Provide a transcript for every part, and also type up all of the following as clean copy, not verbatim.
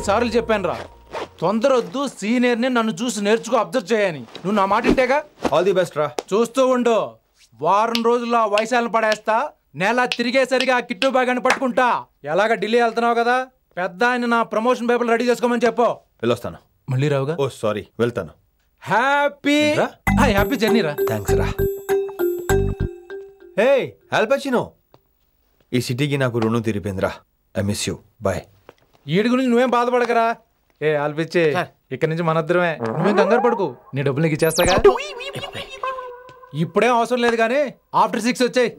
సార్లు చెప్పాను రా, తొందరొద్దు, సీనియర్ని నన్ను చూసి నేర్చుకో, అబ్జర్వ్ చేయని. నువ్వు నా మాట ఇంటేగా. ఆల్ ది బెస్ట్ రా. చూస్తూ ఉండు, వారం రోజుల్లో వయసాలను పడేస్తా. నెల తిరిగేసరిగా కిట్టు బ్యాగ్ పట్టుకుంటా. ఎలాగ ఢిల్లీ వెళ్తున్నావు కదా, పెద్ద ఆయన నా ప్రమోషన్ పేపర్లు రెడీ చేసుకోమని చెప్పు. వెళ్ళొస్తాను. మళ్ళీ రావుగా? ఓ సారీ, వెళ్తాను. హ్యాపీ జర్నీ రా. థ్యాంక్స్ రా. హే ఆల్ పచినో, ఈ సిటీకి నాకు రుణం తీరిపోయిందిరా. I miss you. బాయ్. ఈడి గురించి నువ్వేం బాధపడకరా. ఏ ఆల్పిచ్చే, ఇక్కడ నుంచి మనద్దరమే, నువ్వేం కంగారు పడుకు, నీ డబ్బులు నీకు ఇచ్చేస్తాగా. ఇప్పుడేం అవసరం లేదు కానీ ఆఫ్టర్ 6 వచ్చాయి.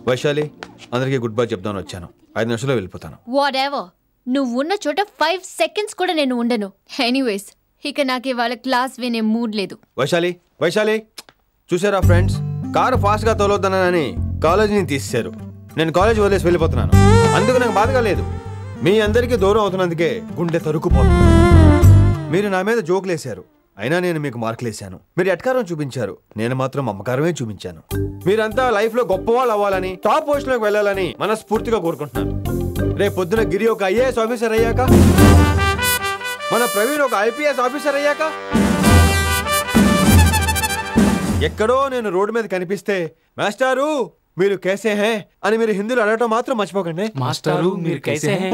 వైశాలి, అందరికీ గుడ్ బై చెప్దామని వచ్చాను. 5 నిమిషాల్లో వెళ్ళిపోతాను. వాటెవర్, నువ్వు ఉన్న చోట 5 seconds కూడా నేను ఉండను. ఎనీవేస్, ఇక నాకు ఇవాళ క్లాస్ వినే మూడ్ లేదు. వైశాలి చూసారా ఫ్రెండ్స్, కారు ఫాస్ట్ గా తోలొద్దనని కాలేజీని తీసేశారు. నేను కాలేజ్ వదిలేసి వెళ్ళిపోతున్నాను. అందుకు నాకు బాధగా లేదు. మీ అందరికీ దూరం అవుతున్నందుకే గుండె తరుక్కుపోతుంది. మీరు నా మీద జోకులు వేశారు, అయినా నేను మీకు మార్కులు వేశాను. మీరు ఎట్కారం చూపించారు, నేను మాత్రం అమ్మకారమే చూపించాను. మీరంతా లైఫ్ లో గొప్ప వాళ్ళు అవ్వాలని, టాప్ పొజిషన్ లోకి వెళ్ళాలని మనస్ఫూర్తిగా కోరుకుంటున్నాను. రేపు పొద్దున గిరి ఒక IAS ఆఫీసర్ అయ్యాక, మన ప్రవీణ్ ఒక IPS ఆఫీసర్ అయ్యాక, ఎక్కడో నేను రోడ్డు మీద కనిపిస్తే మాస్టారు మీరు కేసే హే అని మీరు హిందీలో అడగటం మాత్రం మర్చిపోకండి. మాస్టారు మీరు కైసే హే.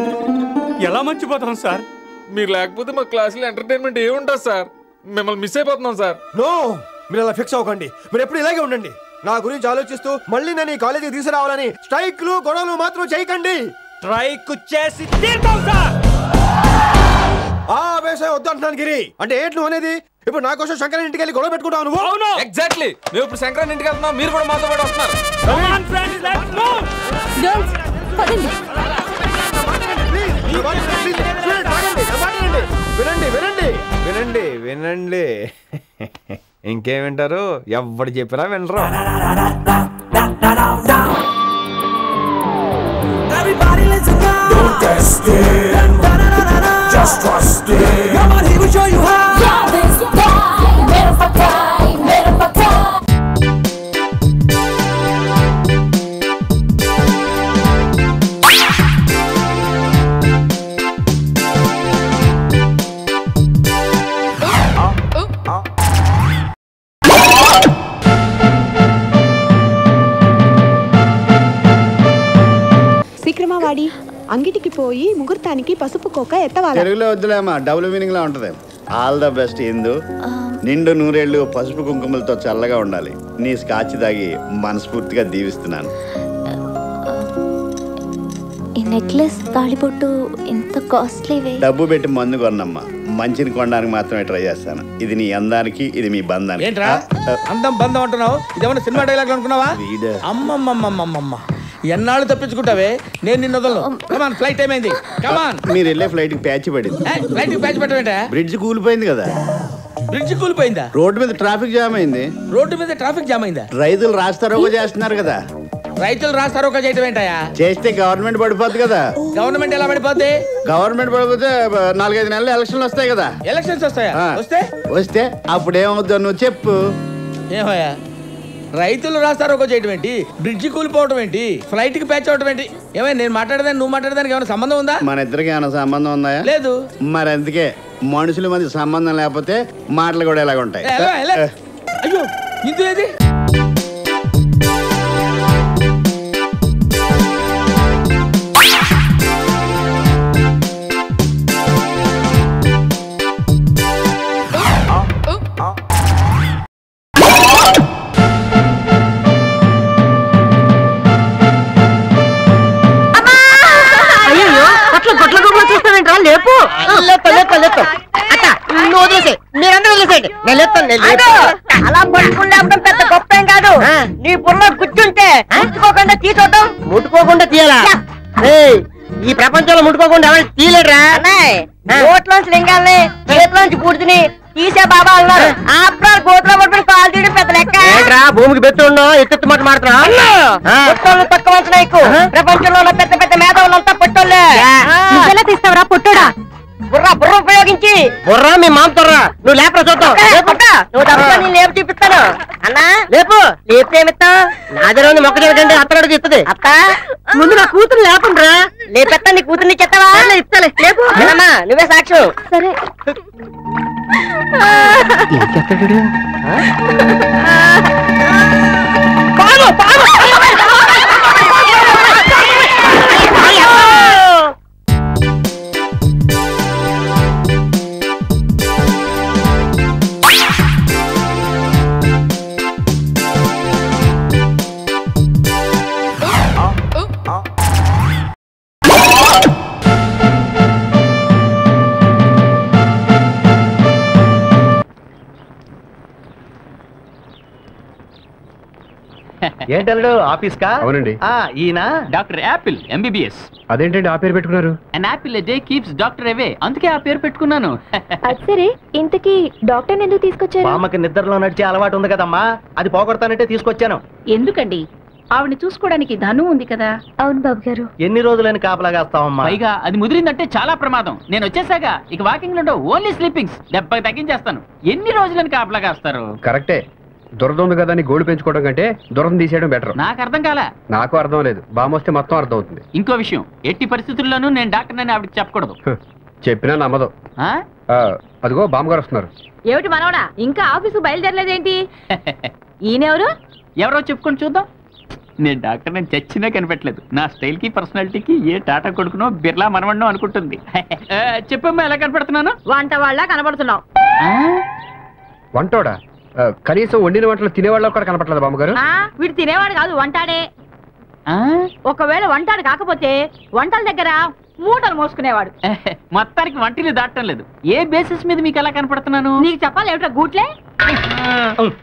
ఎలా మర్చిపోతాం సార్, మీరు లేకపోతే మా క్లాసులో ఎంటర్టైన్మెంట్ ఏముంటుంది సార్, మిమ్మల్ని మిస్ అయిపోతున్నాం సార్. నో, మీరు అలా ఫిక్స్ అవ్వకండి. మీరు ఎప్పుడు ఇలాగే ఉండండి. నా గురించి ఆలోచిస్తూ మళ్ళీ నేను ఈ కాలేజీకి తీసుకురావాలని స్ట్రైక్లు గొడవలు మాత్రం చేయకండి. స్ట్రైక్ చేసి తీరుతాం సార్. ఆ వ్యవసాయం వద్దు అంటున్నాను గిరి. అంటే ఏంటి నువ్వు అనేది? ఇప్పుడు నా కోసం శంకరన్ ఇంటికి వెళ్ళి గొడవ పెట్టుకుంటావు నువ్వు? అవును, ఎగ్జాక్ట్లీ. మేము ఇప్పుడు శంకరన్ ఇంటికి వెళ్తున్నాం, మీరు కూడా మాతో పాటు వస్తున్నారు. వినండి వినండి వినండి వినండి. ఇంకేం వింటారు? ఎవరు చెప్పినా వినరు. Just trust it. Come on, he will show you how. Yeah, this guy, mera pakai, mera pakai. సీక్రమవాడి అంగిటికి పోయి ముహూర్తానికి పసుపు కోక ఎత్తవాలి. తెలుగులో వద్దులేమా, డబుల్ మీనింగ్ లా ఉంటది. ఆల్ ద బెస్ట్ ఇందు. నిండు నూరేళ్లు పసుపు కుంకుమలతో చల్లగా ఉండాలి. నీ స్కాచ్ తాగి మనస్ఫూర్తిగా దీవిస్తున్నాను. ఈ నెక్లెస్ తాళిబొట్టు ఇంత కాస్ట్లీవే. డబ్బు పెట్టి మందు కొన్నమ్మా, మంచిని కొనడానికి మాత్రమే ట్రై చేస్తాను. ఇది నీ అందానికి, ఇది మీ బంధానికి. ఏంట్రా అందం బంధం అంటున్నావు? ఇదేమన్నా సినిమా డైలాగ్ అనుకున్నావా? అమ్మమ్మమ్మమ్మమ్మ, ఎన్నాళ్ళు తప్పించుకుంటావే, నేను నిన్ను వదలను. కమాన్, ఫ్లైట్ టైం అయింది. కమాన్. మీరు వెళ్ళే ఫ్లైట్ కి ప్యాచ్ పడింది. ఫ్లైట్ కి ప్యాచ్ పెట్టవేంటా? బ్రిడ్జ్ కూలిపోయింది కదా. బ్రిడ్జ్ కూలిపోయిందా? రోడ్డు మీద ట్రాఫిక్ జామ్ అయింది. రోడ్డు మీద ట్రాఫిక్ జామ్ అయిందా? రైతులు రాస్తారోగా చేస్తున్నారు కదా. రైతులు రాస్తారోగా చేయటం ఏంటయా? చేస్తే గవర్నమెంట్ పడిపోద్ది కదా. గవర్నమెంట్ ఎలా పడిపోద్ది? గవర్నమెంట్ పడిపోతే 4-5 నెలలు ఎలక్షన్లు వస్తాయి కదా. ఎలక్షన్స్ వస్తాయా? వస్తే అప్పుడు ఏమవుద్దో నువ్వు చెప్పు. ఏమయ్యా, రైతులు రాస్తారోగా చేయటం ఏంటి, బ్రిడ్జి కూలిపోవటం ఏంటి, ఫ్లైట్ కి ప్యాచ్ అవటం ఏంటి? ఏమైనా నేను మాట్లాడదాన్ని నువ్వు మాట్లాడదానికి ఏమైనా సంబంధం ఉందా? మన ఇద్దరికి ఏమైనా సంబంధం ఉందా? లేదు. మరి అందుకే మనుషుల మధ్య సంబంధం లేకపోతే మాటలు కూడా ఎలాగ ఉంటాయి. అయ్యో, ఇందు ఏది? అలా పట్టుకుంటే పెద్ద గొప్ప ఏం కాదు. నీ బుర్ర కూర్చుంటే ముట్టుకోకుండా తీసుకోవటం. ముట్టుకోకుండా తీయాలా? ఈ ప్రపంచంలో ముట్టుకోకుండా ఎవరు తీయలేడురా. గోట్లోంచి లింగాల్ని, చేతిలోంచి పూర్తిని తీసే బాబా అన్నారు. ఆఫ్టర్ ఆల్ గోట్లో పట్టుకుని కాలు తీయడం పెద్ద లెక్క. భూమికి బెత్తుండో ఎత్తు మాట మాట్లాడుతున్నా. పుట్టోళ్ళు తక్కువ అంచనా ఎక్కువ. ప్రపంచంలో ఉన్న పెద్ద పెద్ద మేధావులంతా పుట్టోళ్ళే. నువ్వెలా తీస్తావరా పుట్టోడా? బుర్ర బుర్ర ఉపయోగించి బుర్రా మీ మామతోర్రా నువ్వు లేపరా చూద్దాం నువ్వు తప్ప నేను లేపు చూపిస్తాను అన్నా లేపు లేపు ఏమిస్తావు నాదిలో మొక్క జరగండి అత్తడికి ఇస్తుంది అత్త ముందు నా కూతురు లేపండ్రా లేపెత్తా నీ కూతుర్ని చెత్తవా ఇస్తలే లేపు అమ్మా నువ్వే సాక్ష్యం సరే ఏంటల్లుడు ఆఫీస్ కా అవునండి ఈయన డాక్టర్ యాపిల్ ఎంబీబీఎస్. అదేంటండి ఆ పేరు పెట్టుకున్నారు? An apple A day keeps doctor away, అందుకే ఆ పేరు పెట్టుకున్నాను. సరే ఇంతకీ డాక్టర్ ఎందుకు తీసుకొచ్చారు? బామ్మకి నిద్రలో నడిచే అలవాటు ఉంది కదమ్మా, అది పోగొడతానంటే తీసుకొచ్చాను. ఎందుకండి? ఆవిడని చూసుకోవడానికి ధను ఉంది కదా. అవును బాబు గారు. ఎన్ని రోజులని కాపలాగాస్తావమ్మా? పైగా అది ముదిరిందంటే చాలా ప్రమాదం. నేను వచ్చేసాక ఇక వాకింగ్ లో ఓన్లీ స్లీపింగ్స్, 70 తగ్గించేస్తాను. ఎన్ని రోజులని కాపలాగాస్తారు? కరెక్టే, దురద ఉంది కదా అని గోల్డ్ పెంచుకోవడం కంటే దురదం తీసేయడం బెటర్. నాకు అర్థం కాలే. నాకు అర్థం లేదు, బామ్మ వస్తే మొత్తం అర్థం అవుతుంది. ఇంకో విషయం, ఎట్టి పరిస్థితుల్లోనూ నేను డాక్టర్ అని ఆవిడకి చెప్పకూడదు. చెప్పినా నమ్మదు. అదిగో బామ్మగారు వస్తున్నారు. ఏమిటి మనవడా, ఇంకా ఆఫీసు బయలుదేరలేదేంటి? ఈయనెవరు? ఎవరో చెప్పుకొని చూద్దాం. నేను డాక్టర్ నేను చచ్చినా కనిపెట్టలేదు. నా స్టైల్ కి పర్సనాలిటీకి ఏ టాటా కొడుకునో బిర్లా మనవన్నో అనుకుంటుంది. చెప్పమ్మా ఎలా కనపడుతున్నాను? వంట వాళ్ళ కనబడుతున్నావు. వంటోడా? కనీసం వండిన వంటలు తినేవాళ్ళు కూడా కనపట్లేదు బామ్మగారు. వీడు తినేవాడు కాదు, వంటాడే. ఒకవేళ వంటాడు కాకపోతే వంటల దగ్గర మూటలు మోసుకునేవాడు. మొత్తానికి వంటిని దాటం లేదు. ఏ బేసిస్ మీద మీకు ఎలా కనపడుతున్నాను? నీకు చెప్పాలి ఏమిటో గూట్లే.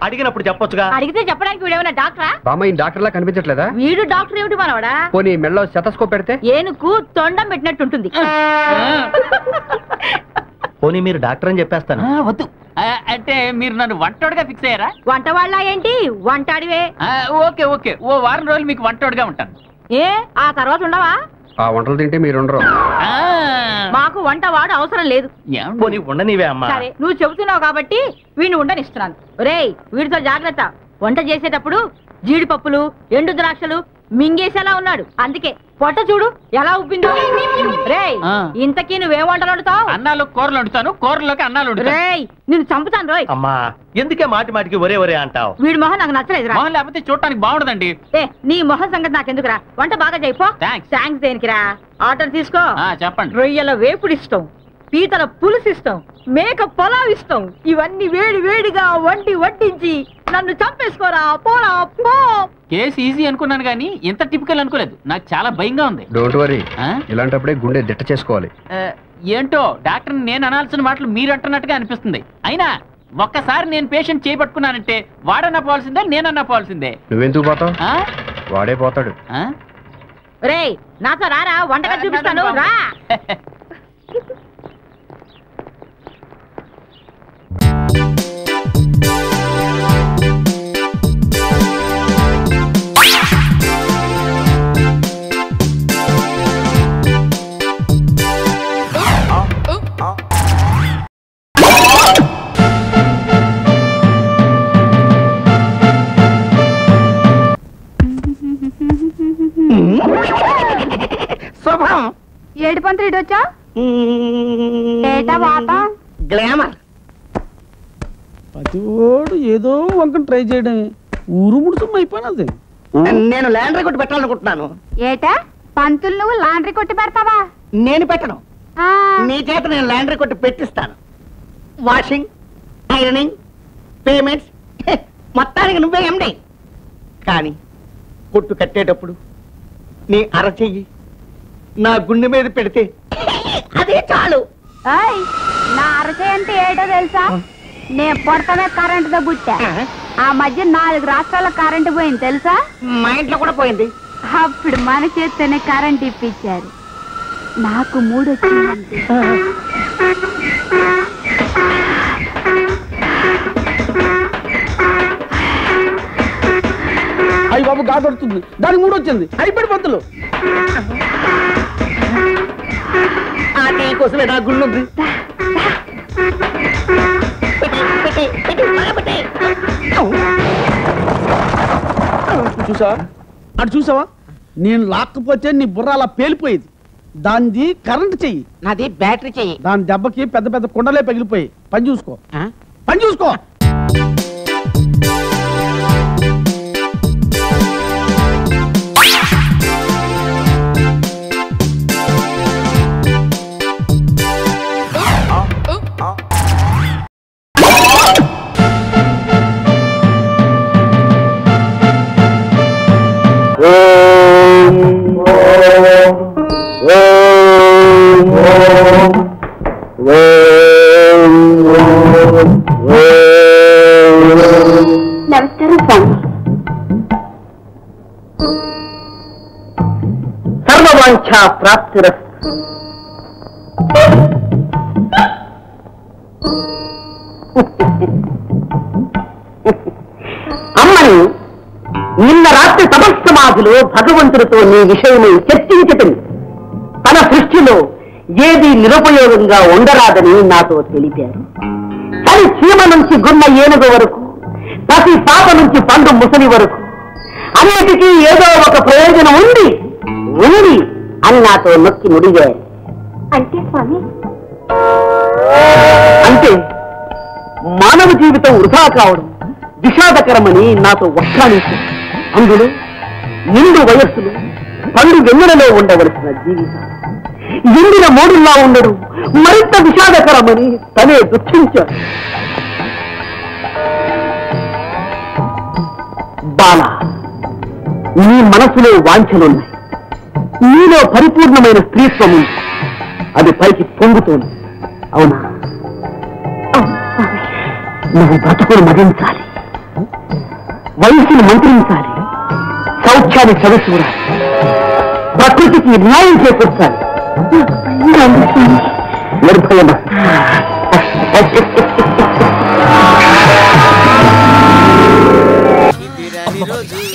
అడిగినప్పుడు చెప్పొచ్చుగా. అడిగితే చెప్పడానికి వీడేమైనా డాక్టరా? బామ్మ ఈ డాక్టర్ లా కనిపించట్లేదా? వీడు డాక్టర్ ఏమిటి మనవడా? పోనీ మెళ్ళో స్టెతస్కోప్ పెడితే? ఏనుకు తొండం పెట్టినట్టుంటుంది. పోనీ మీరు డాక్టర్ అని చెప్పేస్తాను. వద్దు. అంటే మీరు నన్ను వంటోడుగా ఫిక్స్ అయ్యారా? వంట వాళ్ళ ఏంటి, వంటాడివే. ఓకే ఓకే, ఓ వారం రోజులు మీకు వంటోడుగా ఉంటాను. ఏ ఆ తర్వాత ఉండవా? ఆ వంటలు తింటే మీరు ఉండరు. మాకు వంట వాడు అవసరం లేదు. పోనీ ఉండనివే అమ్మా. సరే నువ్వు చెబుతున్నావు కాబట్టి వీడిని ఉండనిస్తున్నాను. రేయ్ వీడితో జాగ్రత్త. వంట చేసేటప్పుడు జీడిపప్పులు ఎండు ద్రాక్షలు మింగేసేలా ఉన్నాడు. అందుకే పొట్ట చూడు ఎలా ఉబ్బిందో. రేయ్ ఇంతకీ నువ్వేం వంటలు వండుతావు? అన్నాలు కూరలు వండుతాను, కూరలోకి అన్నాలు వండుతాను. రేయ్ నిన్ను చంపుతాను రోయ్. అమ్మా ఎందుకే మాటి మాటికి ఒరే ఒరే అంటావు? వీడి మొహం నాకు నచ్చలేదురా. మొహం లేకపోతే చూడటానికి బాగుండదండి. నీ మొహం సంగతి నాకెందుకురా, వంట బాగా చేయిపో. థ్యాంక్స్ దేనికిరా? ఆర్డర్ తీసుకో. చెప్పండి. రొయ్యల వేపుడు ఇస్తాం, పీతల పులుసు ఇస్తాం, మేక పొలావ్ ఇస్తాం. ఇవన్నీ వేడి వేడిగా వడ్డించి నన్ను చంపేసుకోరా. పోరా పో. కేసు ఈజీ అనుకున్నాను కానీ ఇంత టిపికల్ అనుకోలేదు. నాకు చాలా భయంగా ఉంది. డోంట్ వరీ, ఇలాంటప్పుడే గుండె దిట్ట చేసుకోవాలి. ఏంటో డాక్టర్ నేను అనాల్సిన మాటలు మీరు అంటున్నట్టుగా అనిపిస్తుంది. అయినా ఒక్కసారి నేను పేషెంట్ చేయబట్టుకున్నానంటే వాడన్నా పోవాల్సిందే, నేనన్నా పోవాల్సిందే. నువ్వెందుకు పోతావు? వాడే పోతాడు. రేయ్ నాతో రారా, వంటగా చూపిస్తాను రా. శుభం. ఏడు పంతులు ఇటు వచ్చా? గ్లామర్. ప్రతివాడు ఏదో వంక ట్రై చేయడమే, ఊరు ముడుసం అయిపోయినది. నేను లాండ్రీ కొట్టి పెట్టాలనుకుంటున్నాను. ఏటా పంతులు నువ్వు లాండ్రీ కొట్టి పెడతావా? నేను పెట్టను, నీ చేత నేను లాండ్రీ కొట్టి పెట్టిస్తాను. వాషింగ్, ఐరనింగ్, పేమెంట్స్ మొత్తానికి నువ్వే ఎండి. కానీ కొట్టు కట్టేటప్పుడు నీ అరచెయ్యి నా గుండె మీద పెడితే అదే చాలు. నా అరచేయి అంటే ఏటో తెలుసా? నేను పొడతమే కరెంటుతో పుట్టా. ఆ మధ్య 4 రాష్ట్రాల కరెంటు పోయింది తెలుసా? మా ఇంట్లో కూడా పోయింది. అప్పుడు మన చేత్తోనే కరెంట్ ఇప్పించారు. నాకు 3 వచ్చింది. అయ్యి బాబు గాదొడుతుంది, దానికి 3 వచ్చింది. అయిపోయి పంతులు ఆ టీ కోసమే నా గుళ్ళుంది. చూసావా అటు చూసావా? నేను లాక్కపోతే నీ బుర్ర అలా పేలిపోయేది. దాన్ని కరెంట్ చెయ్యి. నాది బ్యాటరీ చెయ్యి. దాని దెబ్బకి పెద్ద పెద్ద కుండలే పగిలిపోయి. పని చూసుకో, పని చూసుకో. నమస్కారం స్వామి. సర్వవాంఛా ప్రాప్తిరస్తు. అమ్మని నిన్న రాత్రి తపస్సమాధిలో భగవంతుడితో నీ విషయమై చర్చించటం తన సృష్టిలో ఏది నిరుపయోగంగా ఉండరాదని నాతో తెలిపారు. తన చీమ నుంచి గున్న ఏనుగు వరకు, ప్రతి పాప నుంచి పండు ముసలి వరకు అన్నిటికీ ఏదో ఒక ప్రయోజనం ఉంది ఉంది అని నాతో నొక్కి ముడిగారు. అంటే స్వామి అంటే మానవ జీవితం వృధా కావడం విషాదకరమని నాతో వక్కానించారు. అందులో నిండు వయస్సులు పండు వెన్నెలలో ఉండవలసిన జీవితం ఎండిన మోడుల్లా ఉండడం మరింత విషాదకరమని తనే దుఃఖించారు. బాల, నీ మనసులో వాంఛలున్నాయి, నీలో పరిపూర్ణమైన స్త్రీత్వం ఉంది. అది పైకి పొంగుతోంది. అవునా? నువ్వు బ్రతుకును మదించాలి, వయసును మంత్రించాలి, సౌఖ్యాన్ని చవిచూడాలి, ప్రకృతికి న్యాయం చేకూర్చాలి. నిర్భయమా?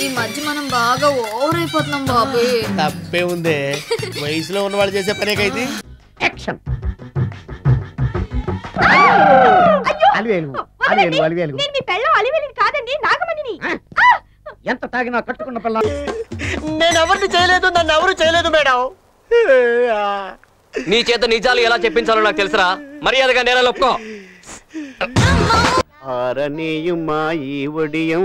ఈ మధ్య మనం బాగా ఓవర్ అయిపోతున్నాం బాబు. తప్పే ఉందే, వయసులో ఉన్నవాళ్ళు చేసే పనేకైతే. యాక్షన్. ఎంత తాగినా కట్టుకున్న పిల్ల. నేను ఎవరిని చేయలేదు, నన్ను ఎవరు చేయలేదు మేడం. నీ చేత నిజాలు ఎలా చెప్పించాలో నాకు తెలుసురా. మర్యాదగా నేల ఒప్పుకో. ఆరనీయుమా ఈ ఒడియం